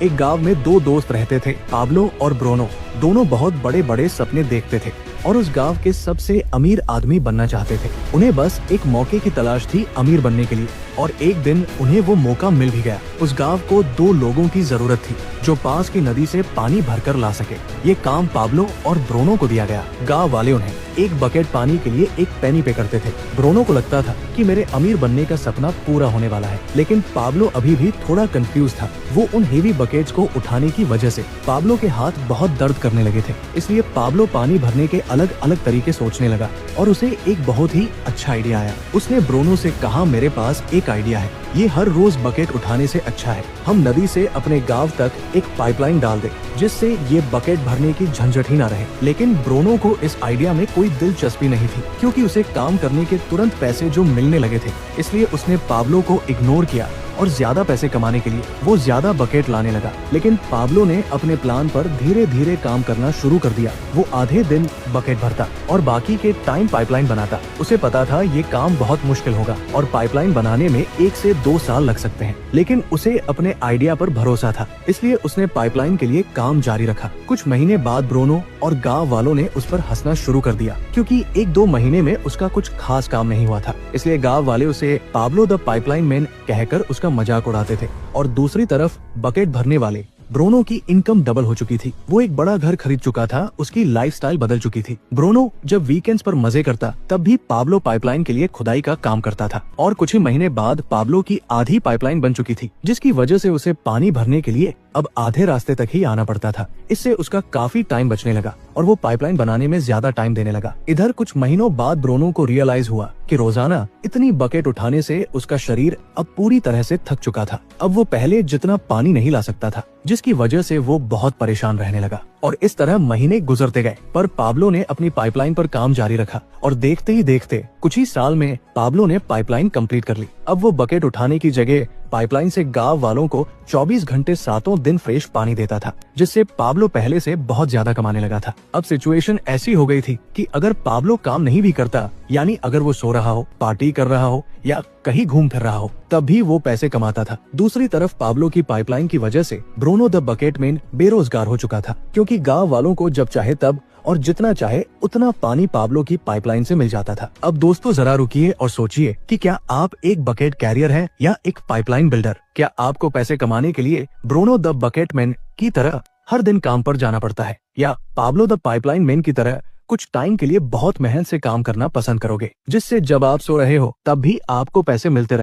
एक गांव में दो दोस्त रहते थे, पाब्लो और ब्रूनो। दोनों बहुत बड़े बड़े सपने देखते थे और उस गांव के सबसे अमीर आदमी बनना चाहते थे। उन्हें बस एक मौके की तलाश थी अमीर बनने के लिए, और एक दिन उन्हें वो मौका मिल भी गया। उस गांव को दो लोगों की जरूरत थी जो पास की नदी से पानी भरकर ला सके। ये काम पाब्लो और ब्रूनो को दिया गया। गांव वाले उन्हें एक बकेट पानी के लिए एक पेनी पे करते थे। ब्रूनो को लगता था कि मेरे अमीर बनने का सपना पूरा होने वाला है, लेकिन पाब्लो अभी भी थोड़ा कंफ्यूज था। वो उन हेवी बकेट्स को उठाने की वजह से पाब्लो के हाथ बहुत दर्द करने लगे थे। इसलिए पाब्लो पानी भरने के अलग अलग तरीके सोचने लगा और उसे एक बहुत ही अच्छा आइडिया आया। उसने ब्रूनो से कहा, मेरे पास एक आइडिया है, ये हर रोज बकेट उठाने से अच्छा है हम नदी से अपने गांव तक एक पाइपलाइन डाल दें, जिससे ये बकेट भरने की झंझट ही ना रहे। लेकिन ब्रूनो को इस आइडिया में कोई दिलचस्पी नहीं थी, क्योंकि उसे काम करने के तुरंत पैसे जो मिलने लगे थे। इसलिए उसने पाब्लो को इग्नोर किया और ज्यादा पैसे कमाने के लिए वो ज्यादा बकेट लाने लगा। लेकिन पाब्लो ने अपने प्लान पर धीरे धीरे काम करना शुरू कर दिया। वो आधे दिन बकेट भरता और बाकी के टाइम पाइपलाइन बनाता। उसे पता था ये काम बहुत मुश्किल होगा और पाइपलाइन बनाने में 1 से 2 साल लग सकते हैं, लेकिन उसे अपने आइडिया पर भरोसा था। इसलिए उसने पाइपलाइन के लिए काम जारी रखा। कुछ महीने बाद ब्रूनो और गाँव वालों ने उस पर हंसना शुरू कर दिया, क्योंकि 1-2 महीने में उसका कुछ खास काम नहीं हुआ था। इसलिए गाँव वाले उसे पाब्लो द पाइपलाइन मैन कहकर उसका मजाक उड़ाते थे। और दूसरी तरफ बकेट भरने वाले ब्रूनो की इनकम डबल हो चुकी थी। वो एक बड़ा घर खरीद चुका था, उसकी लाइफस्टाइल बदल चुकी थी। ब्रूनो जब वीकेंड्स पर मजे करता तब भी पाब्लो पाइपलाइन के लिए खुदाई का काम करता था। और कुछ ही महीने बाद पाब्लो की आधी पाइपलाइन बन चुकी थी, जिसकी वजह से उसे पानी भरने के लिए अब आधे रास्ते तक ही आना पड़ता था। इससे उसका काफी टाइम बचने लगा और वो पाइपलाइन बनाने में ज्यादा टाइम देने लगा। इधर कुछ महीनों बाद ब्रूनो को रियलाइज हुआ कि रोजाना इतनी बकेट उठाने से उसका शरीर अब पूरी तरह से थक चुका था। अब वो पहले जितना पानी नहीं ला सकता था, जिसकी वजह से वो बहुत परेशान रहने लगा। और इस तरह महीने गुजरते गए, पर पाब्लो ने अपनी पाइपलाइन पर काम जारी रखा और देखते ही देखते कुछ ही साल में पाब्लो ने पाइपलाइन कंप्लीट कर ली। अब वो बकेट उठाने की जगह पाइपलाइन से गांव वालों को 24 घंटे 7 दिन फ्रेश पानी देता था, जिससे पाब्लो पहले से बहुत ज्यादा कमाने लगा था। अब सिचुएशन ऐसी हो गई थी कि अगर पाब्लो काम नहीं भी करता, यानी अगर वो सो रहा हो, पार्टी कर रहा हो या कहीं घूम फिर रहा हो, तब भी वो पैसे कमाता था। दूसरी तरफ पाब्लो की पाइपलाइन की वजह से ब्रूनो द बकेट मैन बेरोजगार हो चुका था, क्योंकि गांव वालों को जब चाहे तब और जितना चाहे उतना पानी पाब्लो की पाइपलाइन से मिल जाता था। अब दोस्तों जरा रुकिए और सोचिए कि क्या आप एक बकेट कैरियर हैं या एक पाइपलाइन बिल्डर? क्या आपको पैसे कमाने के लिए ब्रूनो द बकेट मैन की तरह हर दिन काम पर जाना पड़ता है, या पाब्लो द पाइपलाइन मैन की तरह कुछ टाइम के लिए बहुत मेहनत से काम करना पसंद करोगे, जिससे जब आप सो रहे हो तब भी आपको पैसे मिलते रहे?